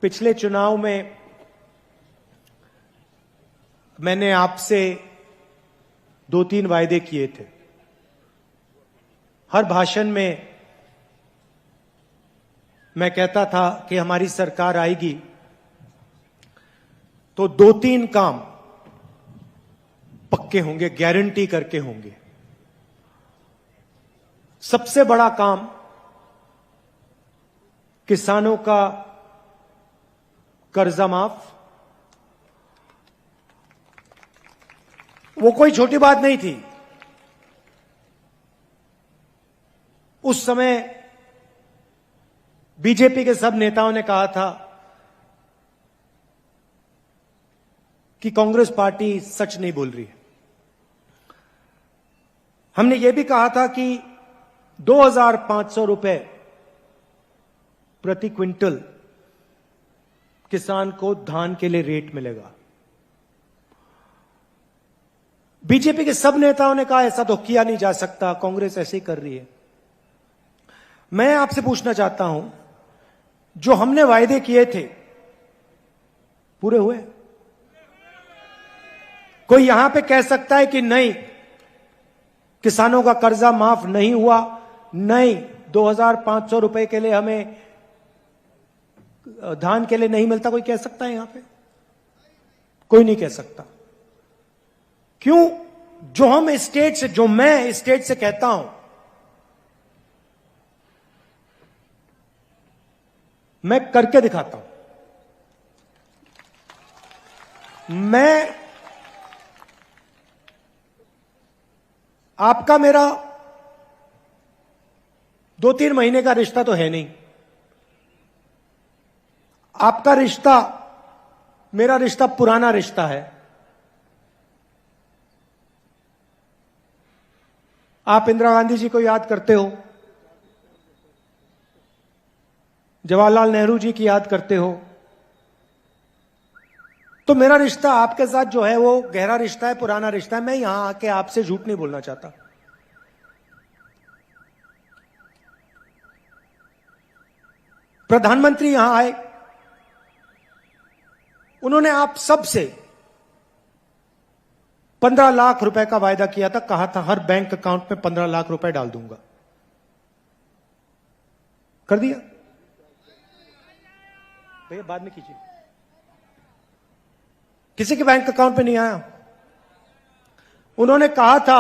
पिछले चुनाव में मैंने आपसे 2-3 वायदे किए थे। हर भाषण में मैं कहता था कि हमारी सरकार आएगी तो 2-3 काम पक्के होंगे, गारंटी करके होंगे। सबसे बड़ा काम किसानों का कर्जा माफ। वो कोई छोटी बात नहीं थी। उस समय बीजेपी के सब नेताओं ने कहा था कि कांग्रेस पार्टी सच नहीं बोल रही है। हमने यह भी कहा था कि 2,500 रुपए प्रति क्विंटल किसान को धान के लिए रेट मिलेगा। बीजेपी के सब नेताओं ने कहा ऐसा तो किया नहीं जा सकता, कांग्रेस ऐसे ही कर रही है। मैं आपसे पूछना चाहता हूं, जो हमने वायदे किए थे पूरे हुए? कोई यहां पे कह सकता है कि नहीं, किसानों का कर्जा माफ नहीं हुआ, नहीं 2,500 रुपए के लिए हमें धान के लिए नहीं मिलता? कोई कह सकता है यहां पे? कोई नहीं कह सकता। क्यों? जो हम स्टेट से, जो मैं स्टेट से कहता हूं, मैं करके दिखाता हूं। मैं आपका मेरा 2-3 महीने का रिश्ता तो है नहीं। आपका रिश्ता, मेरा रिश्ता पुराना रिश्ता है। आप इंदिरा गांधी जी को याद करते हो, जवाहरलाल नेहरू जी की याद करते हो, तो मेरा रिश्ता आपके साथ जो है वो गहरा रिश्ता है, पुराना रिश्ता है। मैं यहां आके आपसे झूठ नहीं बोलना चाहता। प्रधानमंत्री यहां आए, उन्होंने आप सबसे 15 लाख रुपए का वायदा किया था। कहा था हर बैंक अकाउंट में 15 लाख रुपए डाल दूंगा। कर दिया? भैया बाद में कीजिए। किसी के बैंक अकाउंट में नहीं आया। उन्होंने कहा था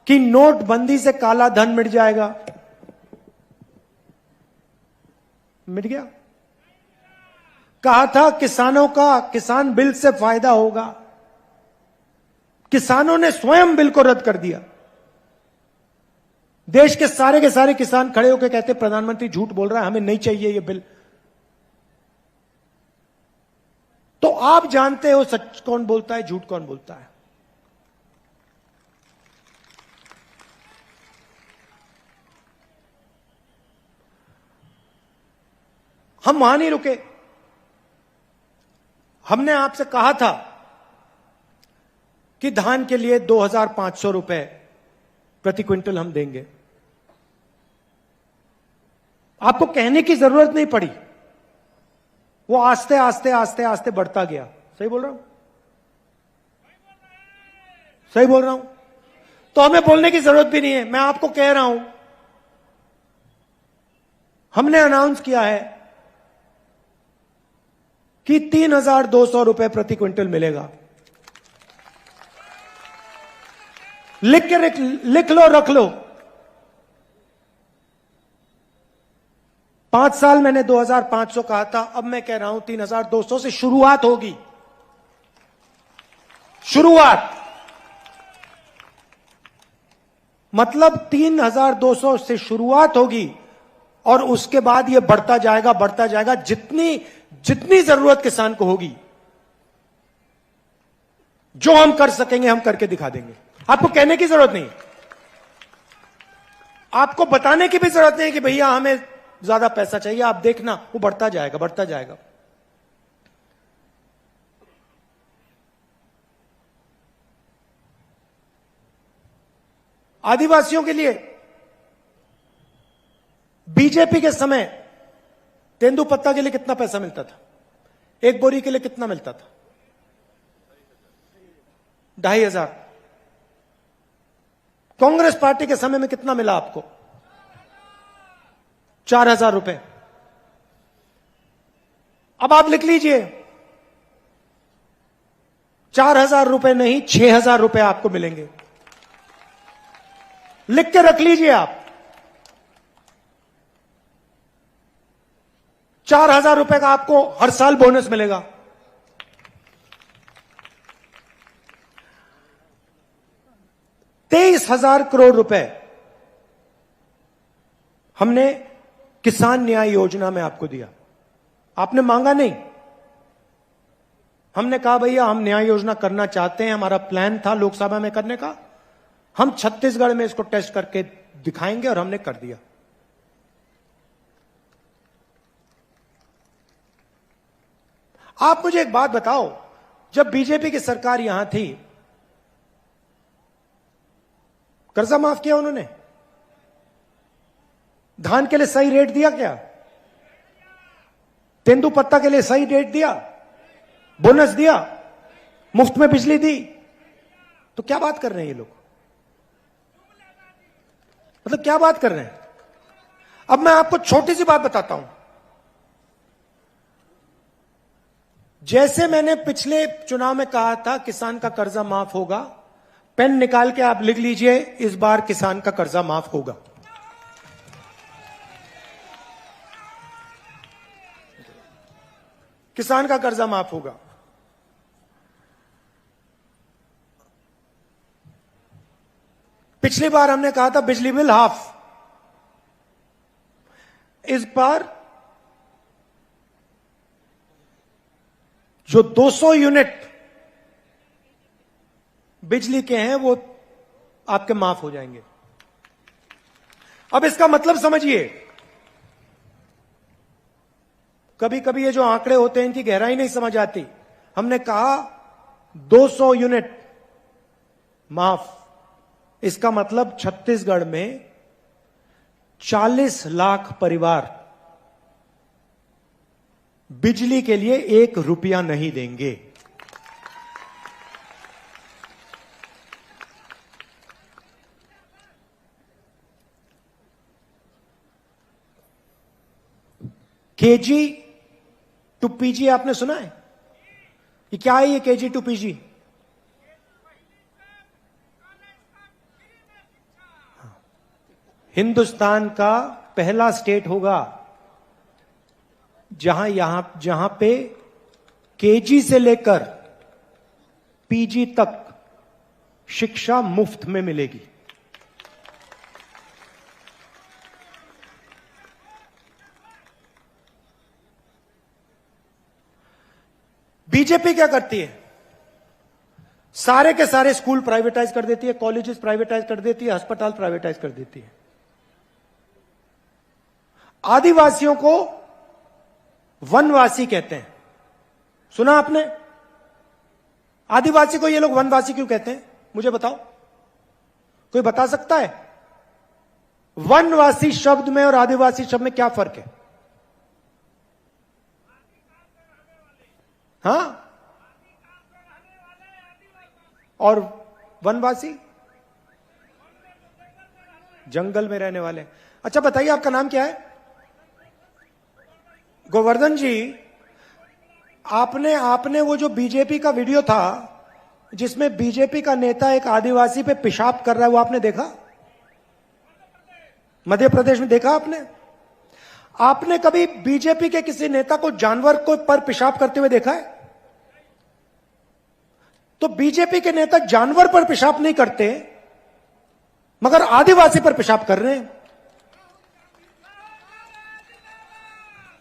कि नोटबंदी से काला धन मिट जाएगा। मिट गया? कहा था किसानों का, किसान बिल से फायदा होगा। किसानों ने स्वयं बिल को रद्द कर दिया। देश के सारे किसान खड़े होकर कहते प्रधानमंत्री झूठ बोल रहा है, हमें नहीं चाहिए ये बिल। तो आप जानते हो सच कौन बोलता है, झूठ कौन बोलता है। हम वहां नहीं रुके। हमने आपसे कहा था कि धान के लिए 2,500 रुपए प्रति क्विंटल हम देंगे। आपको कहने की जरूरत नहीं पड़ी। वो आस्ते आस्ते आस्ते आस्ते बढ़ता गया। सही बोल रहा हूं? सही बोल रहा हूं? तो हमें बोलने की जरूरत भी नहीं है। मैं आपको कह रहा हूं, हमने अनाउंस किया है कि 3,200 रुपए प्रति क्विंटल मिलेगा। लिख लो, रख लो। 5 साल मैंने 2,500 कहा था, अब मैं कह रहा हूं 3,200 से शुरुआत होगी। शुरुआत मतलब 3,200 से शुरुआत होगी और उसके बाद यह बढ़ता जाएगा, बढ़ता जाएगा। जितनी जरूरत किसान को होगी, जो हम कर सकेंगे हम करके दिखा देंगे। आपको कहने की जरूरत नहीं, आपको बताने की भी जरूरत नहीं कि भैया हमें ज्यादा पैसा चाहिए। आप देखना, वो बढ़ता जाएगा, बढ़ता जाएगा। आदिवासियों के लिए बीजेपी के समय तेंदुपत्ता के लिए कितना पैसा मिलता था? एक बोरी के लिए कितना मिलता था? 2,500। कांग्रेस पार्टी के समय में कितना मिला आपको? 4,000 रुपए। अब आप लिख लीजिए, 4,000 रुपए नहीं, 6,000 रुपए आपको मिलेंगे। लिख के रख लीजिए आप। 4,000 रुपए का आपको हर साल बोनस मिलेगा। ₹23,000 रुपए हमने किसान न्याय योजना में आपको दिया। आपने मांगा नहीं। हमने कहा भैया हम न्याय योजना करना चाहते हैं, हमारा प्लान था लोकसभा में करने का, हम छत्तीसगढ़ में इसको टेस्ट करके दिखाएंगे, और हमने कर दिया। आप मुझे एक बात बताओ, जब बीजेपी की सरकार यहां थी, कर्जा माफ किया उन्होंने? धान के लिए सही रेट दिया क्या? तेंदुपत्ता के लिए सही रेट दिया? बोनस दिया? मुफ्त में बिजली दी? तो क्या बात कर रहे हैं ये लोग? मतलब क्या बात कर रहे हैं? अब मैं आपको छोटी सी बात बताता हूं। जैसे मैंने पिछले चुनाव में कहा था किसान का कर्जा माफ होगा, पेन निकाल के आप लिख लीजिए, इस बार किसान का कर्जा माफ होगा। किसान का कर्जा माफ होगा। पिछली बार हमने कहा था बिजली बिल हाफ, इस बार जो 200 यूनिट बिजली के हैं वो आपके माफ हो जाएंगे। अब इसका मतलब समझिए, कभी कभी ये जो आंकड़े होते हैं इनकी गहराई नहीं समझ आती। हमने कहा 200 यूनिट माफ, इसका मतलब छत्तीसगढ़ में 40 लाख परिवार बिजली के लिए 1 रुपया नहीं देंगे। केजी टू पीजी आपने सुना है? ये क्या है, ये केजी टू पीजी? हिंदुस्तान का पहला स्टेट होगा जहां पे केजी से लेकर पीजी तक शिक्षा मुफ्त में मिलेगी। बीजेपी क्या करती है? सारे के सारे स्कूल प्राइवेटाइज कर देती है, कॉलेजेस प्राइवेटाइज कर देती है, अस्पताल प्राइवेटाइज कर देती है। आदिवासियों को वनवासी कहते हैं, सुना आपने? आदिवासी को ये लोग वनवासी क्यों कहते हैं, मुझे बताओ, कोई बता सकता है? वनवासी शब्द में और आदिवासी शब्द में क्या फर्क है? हाँ? और वनवासी जंगल में रहने वाले। अच्छा बताइए, आपका नाम क्या है? गोवर्धन जी, आपने वो जो बीजेपी का वीडियो था जिसमें बीजेपी का नेता एक आदिवासी पे पेशाब कर रहा है, वो आपने देखा? मध्य प्रदेश में देखा आपने? आपने कभी बीजेपी के किसी नेता को जानवर को पर पेशाब करते हुए देखा है? तो बीजेपी के नेता जानवर पर पेशाब नहीं करते, मगर आदिवासी पर पेशाब कर रहे हैं।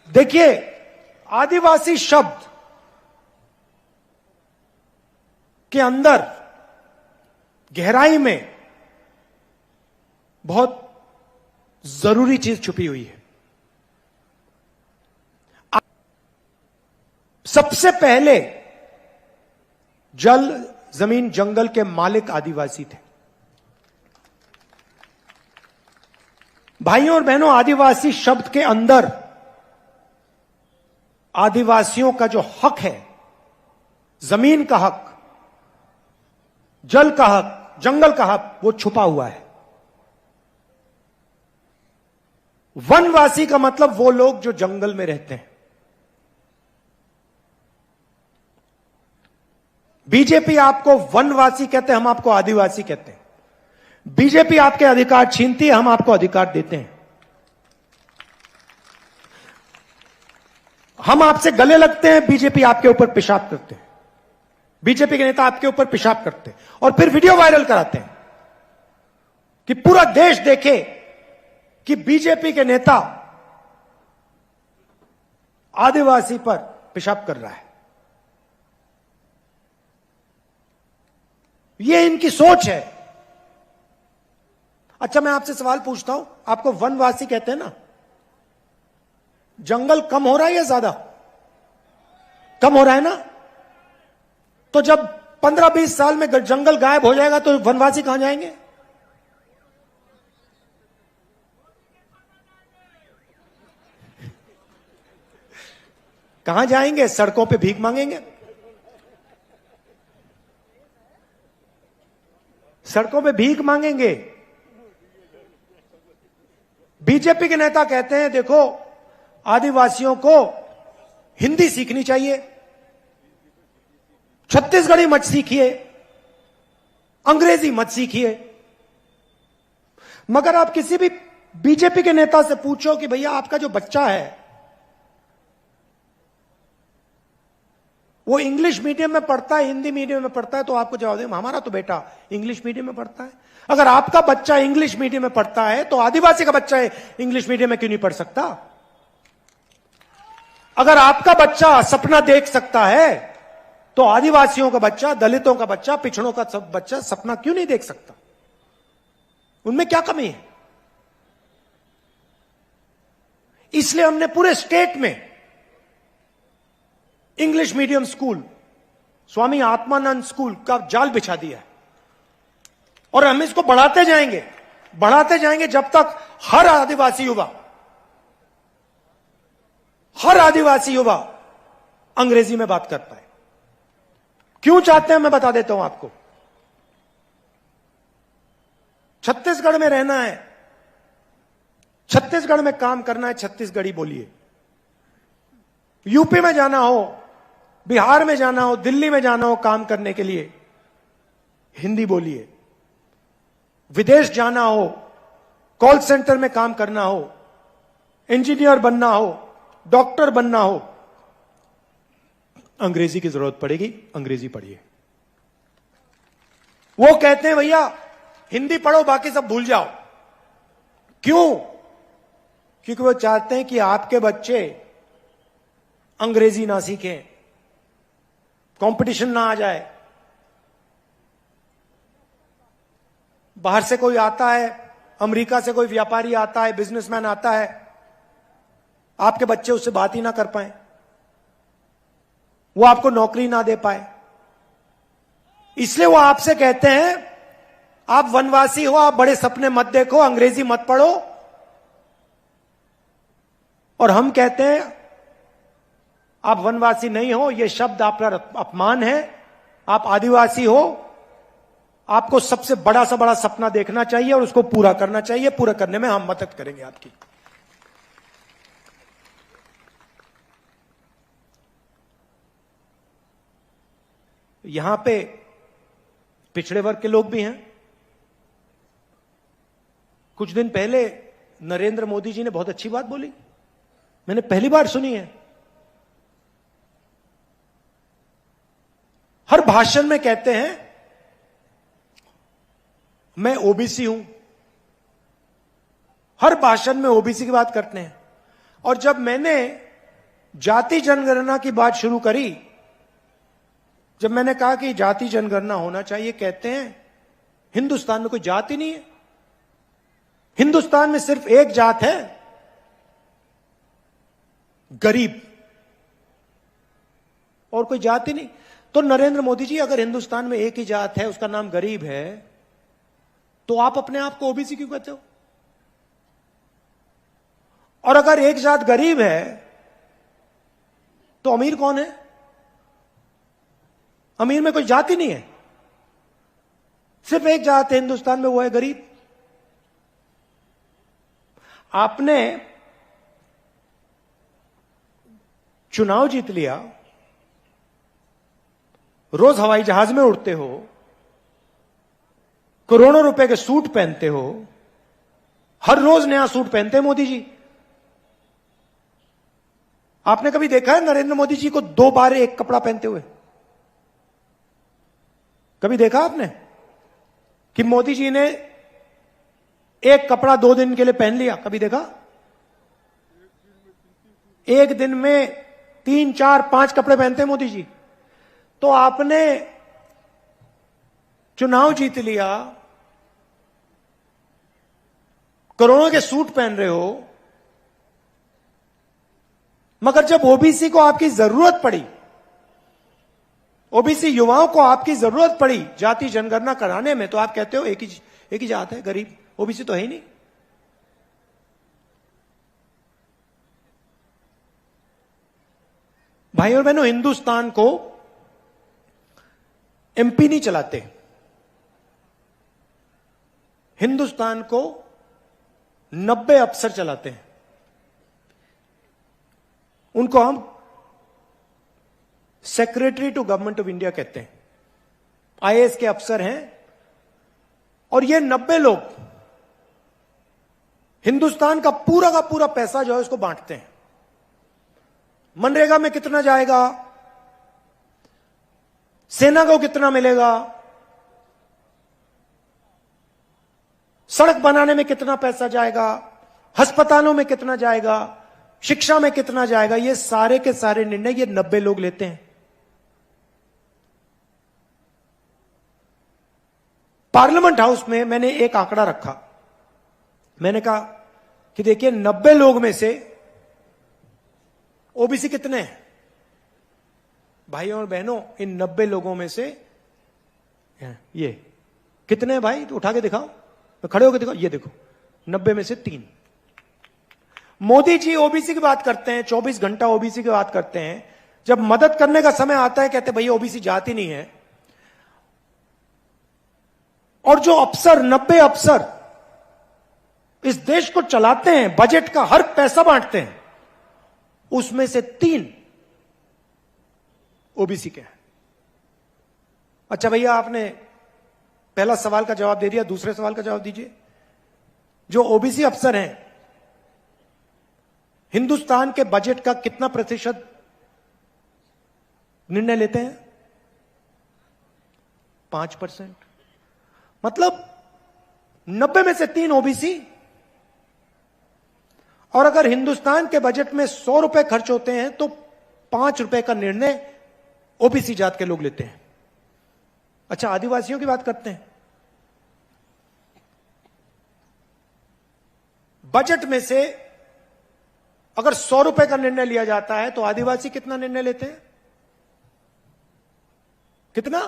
देखिए, आदिवासी शब्द के अंदर गहराई में बहुत जरूरी चीज छुपी हुई है। सबसे पहले जल, जमीन, जंगल के मालिक आदिवासी थे। भाइयों और बहनों, आदिवासी शब्द के अंदर आदिवासियों का जो हक है, जमीन का हक, जल का हक, जंगल का हक, वो छुपा हुआ है। वनवासी का मतलब वो लोग जो जंगल में रहते हैं। बीजेपी आपको वनवासी कहते हैं, हम आपको आदिवासी कहते हैं। बीजेपी आपके अधिकार छीनती है, हम आपको अधिकार देते हैं। हम आपसे गले लगते हैं, बीजेपी आपके ऊपर पेशाब करते हैं। बीजेपी के नेता आपके ऊपर पेशाब करते हैं और फिर वीडियो वायरल कराते हैं कि पूरा देश देखे कि बीजेपी के नेता आदिवासी पर पेशाब कर रहा है। यह इनकी सोच है। अच्छा, मैं आपसे सवाल पूछता हूं, आपको वनवासी कहते हैं ना? जंगल कम हो रहा है या ज्यादा? कम हो रहा है ना? तो जब 15-20 साल में जंगल गायब हो जाएगा तो वनवासी कहां जाएंगे? कहां जाएंगे? सड़कों पे भीख मांगेंगे। सड़कों पे भीख मांगेंगे। बीजेपी के नेता कहते हैं देखो, आदिवासियों को हिंदी सीखनी चाहिए, छत्तीसगढ़ी मत सीखिए, अंग्रेजी मत सीखिए। मगर आप किसी भी बीजेपी के नेता से पूछो कि भैया आपका जो बच्चा है वो इंग्लिश मीडियम में पढ़ता है, हिंदी मीडियम में पढ़ता है, तो आपको जवाब देंगे हमारा तो बेटा इंग्लिश मीडियम में पढ़ता है। अगर आपका बच्चा इंग्लिश मीडियम में पढ़ता है तो आदिवासी का बच्चा इंग्लिश मीडियम में क्यों नहीं पढ़ सकता? अगर आपका बच्चा सपना देख सकता है तो आदिवासियों का बच्चा, दलितों का बच्चा, पिछड़ों का सब बच्चा सपना क्यों नहीं देख सकता? उनमें क्या कमी है? इसलिए हमने पूरे स्टेट में English medium school, Swami Atmanand school का जाल बिछा दिया है और हम इसको बढ़ाते जाएंगे जब तक हर आदिवासी युवा अंग्रेजी में बात कर पाए। क्यों चाहते हैं मैं बता देता हूं आपको। छत्तीसगढ़ में रहना है, छत्तीसगढ़ में काम करना है, छत्तीसगढ़ी बोलिए। यूपी में जाना हो, बिहार में जाना हो, दिल्ली में जाना हो काम करने के लिए, हिंदी बोलिए। विदेश जाना हो, कॉल सेंटर में काम करना हो, इंजीनियर बनना हो, डॉक्टर बनना हो, अंग्रेजी की जरूरत पड़ेगी, अंग्रेजी पढ़िए। वो कहते हैं भैया हिंदी पढ़ो बाकी सब भूल जाओ। क्यों? क्योंकि वो चाहते हैं कि आपके बच्चे अंग्रेजी ना सीखें, कंपटीशन ना आ जाए। बाहर से कोई आता है, अमेरिका से कोई व्यापारी आता है, बिजनेसमैन आता है, आपके बच्चे उससे बात ही ना कर पाए, वो आपको नौकरी ना दे पाए। इसलिए वो आपसे कहते हैं आप वनवासी हो, आप बड़े सपने मत देखो, अंग्रेजी मत पढ़ो। और हम कहते हैं आप वनवासी नहीं हो, यह शब्द आप पर अपमान है। आप आदिवासी हो, आपको सबसे बड़ा से बड़ा सपना देखना चाहिए और उसको पूरा करना चाहिए। पूरा करने में हम मदद करेंगे आपकी। यहां पे पिछड़े वर्ग के लोग भी हैं। कुछ दिन पहले नरेंद्र मोदी जी ने बहुत अच्छी बात बोली, मैंने पहली बार सुनी है। हर भाषण में कहते हैं मैं ओबीसी हूं, हर भाषण में ओबीसी की बात करते हैं। और जब मैंने जाति जनगणना की बात शुरू करी, जब मैंने कहा कि जाति जनगणना होना चाहिए, कहते हैं हिंदुस्तान में कोई जाति नहीं है, हिंदुस्तान में सिर्फ एक जात है, गरीब, और कोई जाति नहीं। तो नरेंद्र मोदी जी, अगर हिंदुस्तान में एक ही जात है, उसका नाम गरीब है, तो आप अपने आप को ओबीसी क्यों कहते हो? और अगर एक जात गरीब है तो अमीर कौन है? अमीर में कोई जाति नहीं है, सिर्फ एक जात है हिंदुस्तान में, वो है गरीब। आपने चुनाव जीत लिया, रोज हवाई जहाज में उड़ते हो, करोड़ों रुपए के सूट पहनते हो, हर रोज नया सूट पहनते हैं मोदी जी। आपने कभी देखा है नरेंद्र मोदी जी को 2 बार एक कपड़ा पहनते हुए? कभी देखा आपने कि मोदी जी ने एक कपड़ा 2 दिन के लिए पहन लिया? कभी देखा? एक दिन में 3, 4, 5 कपड़े पहनते हैं मोदी जी। तो आपने चुनाव जीत लिया, करोड़ों के सूट पहन रहे हो, मगर जब ओबीसी को आपकी जरूरत पड़ी, ओबीसी युवाओं को आपकी जरूरत पड़ी जाति जनगणना कराने में, तो आप कहते हो एक ही जात है, गरीब, ओबीसी तो है ही नहीं। भाई और बहनों, हिंदुस्तान को एमपी नहीं चलाते, हिंदुस्तान को 90 अफसर चलाते हैं। उनको हम secretary to government of India कहते हैं, आईएएस के अफसर हैं। और ये 90 लोग हिंदुस्तान का पूरा पैसा जो है उसको बांटते हैं। मनरेगा में कितना जाएगा, सेना को कितना मिलेगा, सड़क बनाने में कितना पैसा जाएगा, अस्पतालों में कितना जाएगा, शिक्षा में कितना जाएगा, ये सारे के सारे निर्णय ये 90 लोग लेते हैं। पार्लियामेंट हाउस में मैंने एक आंकड़ा रखा, मैंने कहा कि देखिए 90 लोग में से ओबीसी कितने हैं? भाइयों और बहनों, इन 90 लोगों में से ये कितने हैं भाई? तो उठा के दिखाओ, तो खड़े होकर दिखाओ, ये देखो 90 में से 3। मोदी जी ओबीसी की बात करते हैं, 24 घंटा ओबीसी की बात करते हैं। जब मदद करने का समय आता है कहते भैया ओबीसी जाति नहीं है। और जो अफसर 90 अफसर इस देश को चलाते हैं, बजट का हर पैसा बांटते हैं, उसमें से 3 ओबीसी के हैं। अच्छा भैया, आपने पहला सवाल का जवाब दे दिया, दूसरे सवाल का जवाब दीजिए। जो ओबीसी अफसर हैं, हिंदुस्तान के बजट का कितना प्रतिशत निर्णय लेते हैं? 5%। मतलब 90 में से 3 ओबीसी। और अगर हिंदुस्तान के बजट में 100 रुपए खर्च होते हैं तो 5 रुपए का निर्णय ओबीसी जात के लोग लेते हैं। अच्छा, आदिवासियों की बात करते हैं। बजट में से अगर 100 रुपए का निर्णय लिया जाता है तो आदिवासी कितना निर्णय लेते हैं? कितना?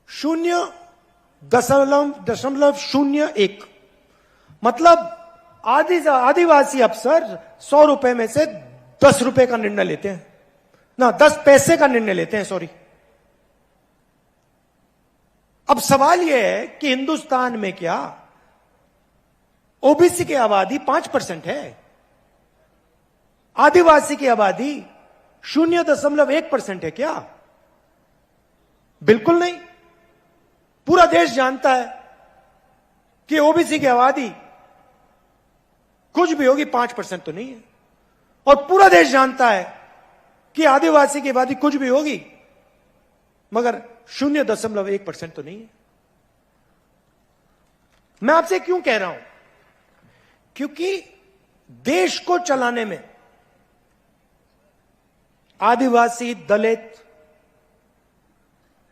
0.01। मतलब आदिवासी अफसर 100 रुपए में से 10 रुपए का निर्णय लेते हैं, ना 10 पैसे का निर्णय लेते हैं, सॉरी। अब सवाल यह है कि हिंदुस्तान में क्या ओबीसी की आबादी 5% है? आदिवासी की आबादी 0.1% है क्या? बिल्कुल नहीं। पूरा देश जानता है कि ओबीसी की आबादी कुछ भी होगी, 5% तो नहीं है। और पूरा देश जानता है कि आदिवासी की आबादी कुछ भी होगी मगर 0.1% तो नहीं है। मैं आपसे क्यों कह रहा हूं? क्योंकि देश को चलाने में आदिवासी, दलित,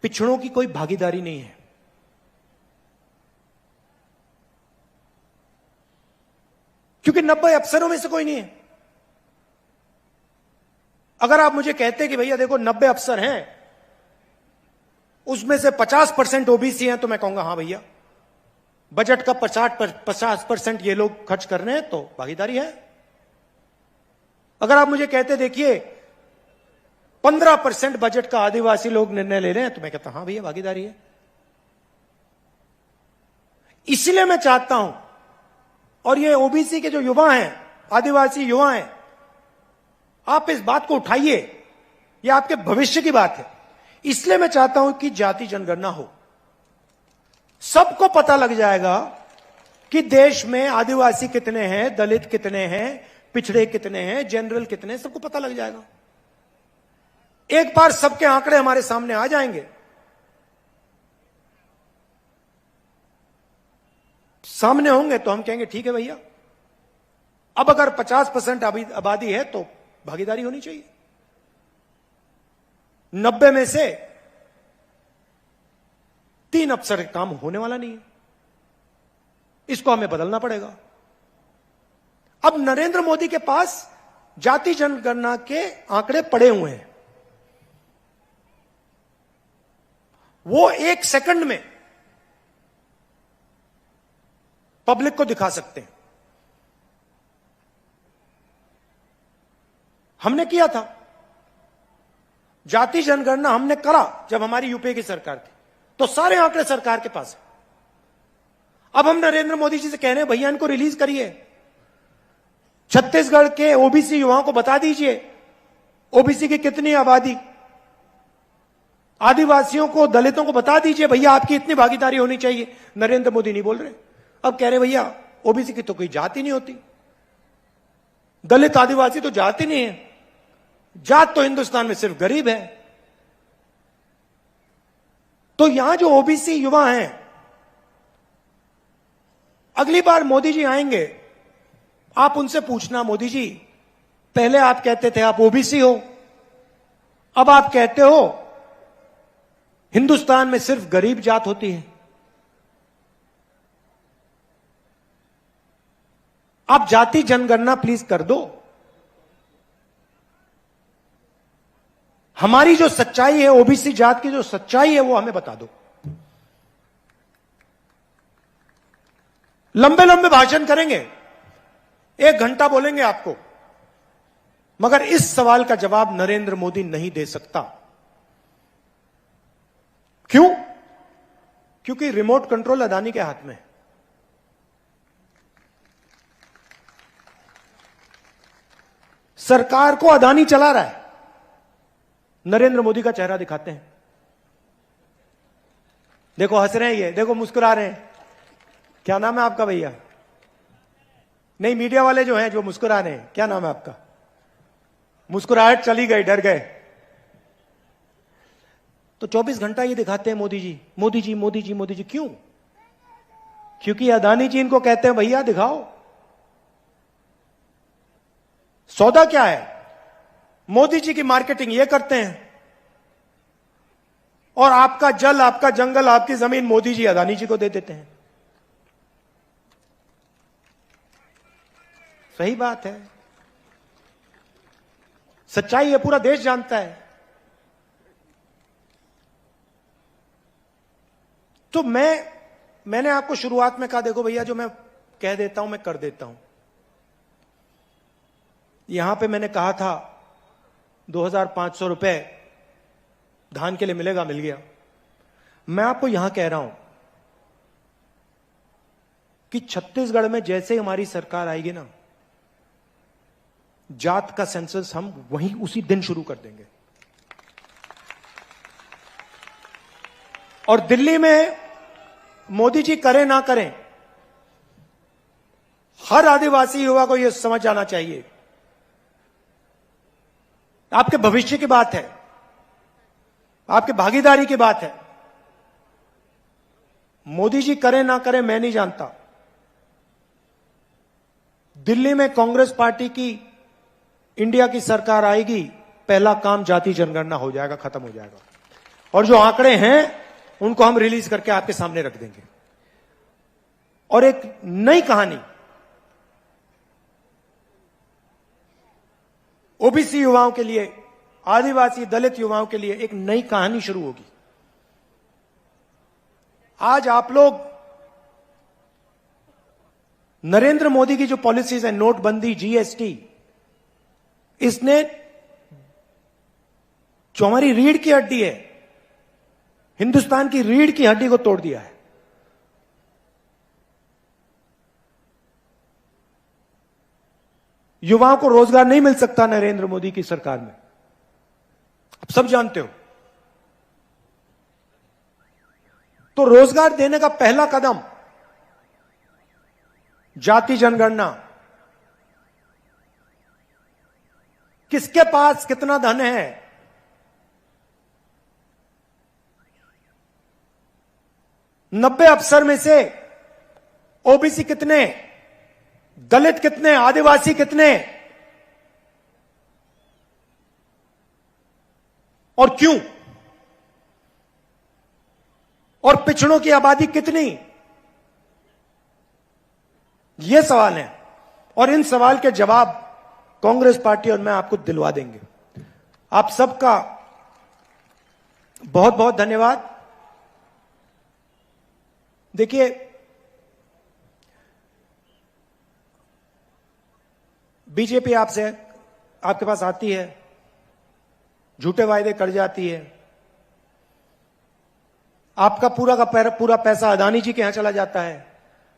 पिछड़ों की कोई भागीदारी नहीं है। क्योंकि 90 अफसरों में से कोई नहीं है। अगर आप मुझे कहते कि भैया देखो 90 अफसर हैं, उसमें से 50% ओबीसी हैं, तो मैं कहूंगा हाँ भैया, बजट का 50% ये लोग खर्च कर रहे हैं तो भागीदारी है। अगर आप मुझे कहते देखिए 15% बजट का आदिवासी लोग निर्णय ले रहे हैं, तो मैं कहता हां भैया भागीदारी है। इसलिए मैं चाहता हूं, और ये ओबीसी के जो युवा हैं, आदिवासी युवा हैं, आप इस बात को उठाइए, यह आपके भविष्य की बात है। इसलिए मैं चाहता हूं कि जाति जनगणना हो, सबको पता लग जाएगा कि देश में आदिवासी कितने हैं, दलित कितने हैं, पिछड़े कितने हैं, जनरल कितने हैं, सबको पता लग जाएगा। एक बार सबके आंकड़े हमारे सामने आ जाएंगे, सामने होंगे, तो हम कहेंगे ठीक है भैया, अब अगर 50% आबादी है तो भागीदारी होनी चाहिए। 90 में से 3 अफसर काम होने वाला नहीं है, इसको हमें बदलना पड़ेगा। अब नरेंद्र मोदी के पास जाति जनगणना के आंकड़े पड़े हुए हैं, वो 1 सेकंड में पब्लिक को दिखा सकते हैं। हमने किया था जाति जनगणना, हमने करा जब हमारी यूपीए की सरकार थी, तो सारे आंकड़े सरकार के पास है। अब हम नरेंद्र मोदी जी से कह रहे हैं भैया इनको रिलीज करिए, छत्तीसगढ़ के ओबीसी युवाओं को बता दीजिए ओबीसी की कितनी आबादी, आदिवासियों को, दलितों को बता दीजिए भैया आपकी इतनी भागीदारी होनी चाहिए। नरेंद्र मोदी नहीं बोल रहे, अब कह रहे भैया ओबीसी की तो कोई जाति नहीं होती, दलित आदिवासी तो जाति नहीं है, जात तो हिंदुस्तान में सिर्फ गरीब है। तो यहां जो ओबीसी युवा हैं, अगली बार मोदी जी आएंगे, आप उनसे पूछना मोदी जी पहले आप कहते थे आप ओबीसी हो, अब आप कहते हो हिंदुस्तान में सिर्फ गरीब जात होती है। आप जाति जनगणना प्लीज कर दो, हमारी जो सच्चाई है, ओबीसी जात की जो सच्चाई है वो हमें बता दो। लंबे लंबे भाषण करेंगे, 1 घंटा बोलेंगे आपको, मगर इस सवाल का जवाब नरेंद्र मोदी नहीं दे सकता। क्यों? क्योंकि रिमोट कंट्रोल अदानी के हाथ में है। सरकार को अदानी चला रहा है, नरेंद्र मोदी का चेहरा दिखाते हैं। देखो हंस रहे हैं ये, देखो मुस्कुरा रहे हैं। क्या नाम है आपका भैया? नहीं, मीडिया वाले जो हैं जो मुस्कुरा रहे हैं, क्या नाम है आपका? मुस्कुराहट चली गई, डर गए। तो 24 घंटा ये दिखाते हैं मोदी जी, मोदी जी, मोदी जी, मोदी जी। क्यों? क्योंकि अदानी जी इनको कहते हैं भैया दिखाओ सौदा क्या है। मोदी जी की मार्केटिंग ये करते हैं, और आपका जल, आपका जंगल, आपकी जमीन मोदी जी अदानी जी को दे देते हैं। सही बात है, सच्चाई है, पूरा देश जानता है। तो मैंने आपको शुरुआत में कहा देखो भैया जो मैं कह देता हूं मैं कर देता हूं। यहां पे मैंने कहा था 2500 रुपए धान के लिए मिलेगा, मिल गया। मैं आपको यहां कह रहा हूं कि छत्तीसगढ़ में जैसे हमारी सरकार आएगी ना, जात का सेंसस हम वहीं उसी दिन शुरू कर देंगे। और दिल्ली में मोदी जी करें ना करें, हर आदिवासी युवा को यह समझ आना चाहिए, आपके भविष्य की बात है, आपके भागीदारी की बात है। मोदी जी करें ना करें मैं नहीं जानता, दिल्ली में कांग्रेस पार्टी की इंडिया की सरकार आएगी, पहला काम जाति जनगणना हो जाएगा, खत्म हो जाएगा। और जो आंकड़े हैं उनको हम रिलीज करके आपके सामने रख देंगे। और एक नई कहानी ओबीसी युवाओं के लिए, आदिवासी दलित युवाओं के लिए एक नई कहानी शुरू होगी। आज आप लोग नरेंद्र मोदी की जो पॉलिसीज है, नोटबंदी, जीएसटी, इसने जो हमारी रीढ़ की हड्डी है, हिंदुस्तान की रीढ़ की हड्डी को तोड़ दिया है। युवाओं को रोजगार नहीं मिल सकता नरेंद्र मोदी की सरकार में, आप सब जानते हो। तो रोजगार देने का पहला कदम जाति जनगणना, किसके पास कितना धन है, नब्बे अफसर में से ओबीसी कितने, दलित कितने, आदिवासी कितने और क्यों, और पिछड़ों की आबादी कितनी, ये सवाल है। और इन सवाल के जवाब कांग्रेस पार्टी और मैं आपको दिलवा देंगे। आप सबका बहुत बहुत धन्यवाद। देखिए, बीजेपी आपसे आपके पास आती है, झूठे वायदे कर जाती है, आपका पूरा का पूरा पैसा अदानी जी के यहां चला जाता है,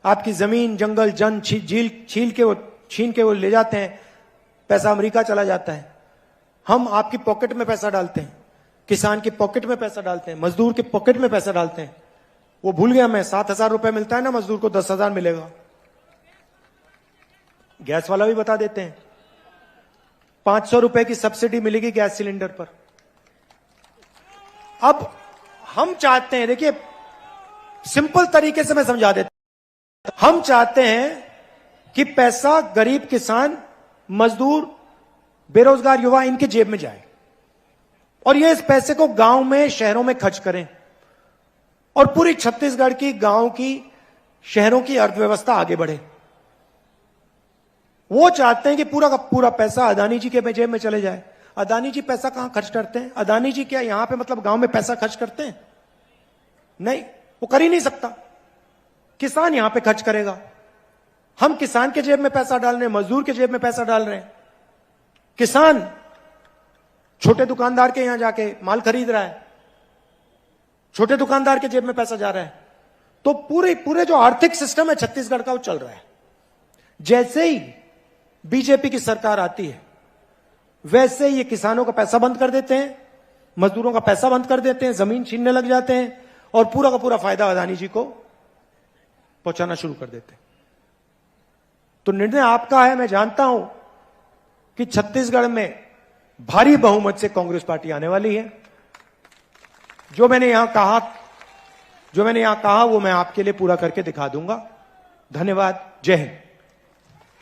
आपकी जमीन जंगल जन झील छीन के वो ले जाते हैं, पैसा अमेरिका चला जाता है। हम आपकी पॉकेट में पैसा डालते हैं, किसान की पॉकेट में पैसा डालते हैं, मजदूर की पॉकेट में पैसा डालते हैं। वो भूल गया मैं, 7,000 रुपए मिलता है ना मजदूर को, 10,000 मिलेगा। गैस वाला भी बता देते हैं, 500 रुपए की सब्सिडी मिलेगी गैस सिलेंडर पर। अब हम चाहते हैं, देखिए सिंपल तरीके से मैं समझा देता हूं, हम चाहते हैं कि पैसा गरीब किसान, मजदूर, बेरोजगार युवा, इनके जेब में जाए और ये इस पैसे को गांव में, शहरों में खर्च करें और पूरी छत्तीसगढ़ की, गांव की, शहरों की अर्थव्यवस्था आगे बढ़े। वो चाहते हैं कि पूरा का पूरा पैसा अदानी जी के जेब में चले जाए। अदानी जी पैसा कहां खर्च करते हैं? अदानी जी क्या यहां पे मतलब गांव में पैसा खर्च करते हैं? नहीं, वो कर ही नहीं सकता। किसान यहां पे खर्च करेगा। हम किसान के जेब में पैसा डाल रहे हैं, मजदूर के जेब में पैसा डाल रहे हैं। किसान छोटे दुकानदार के यहां जाके माल खरीद रहा है, छोटे दुकानदार के जेब में पैसा जा रहा है। तो पूरे जो आर्थिक सिस्टम है छत्तीसगढ़ का, वो चल रहा है। जैसे ही बीजेपी की सरकार आती है, वैसे ही ये किसानों का पैसा बंद कर देते हैं, मजदूरों का पैसा बंद कर देते हैं, जमीन छीनने लग जाते हैं और पूरा का पूरा फायदा अदानी जी को पहुंचाना शुरू कर देते हैं। तो निर्णय आपका है। मैं जानता हूं कि छत्तीसगढ़ में भारी बहुमत से कांग्रेस पार्टी आने वाली है। जो मैंने यहां कहा वो मैं आपके लिए पूरा करके दिखा दूंगा। धन्यवाद। जय हिंद।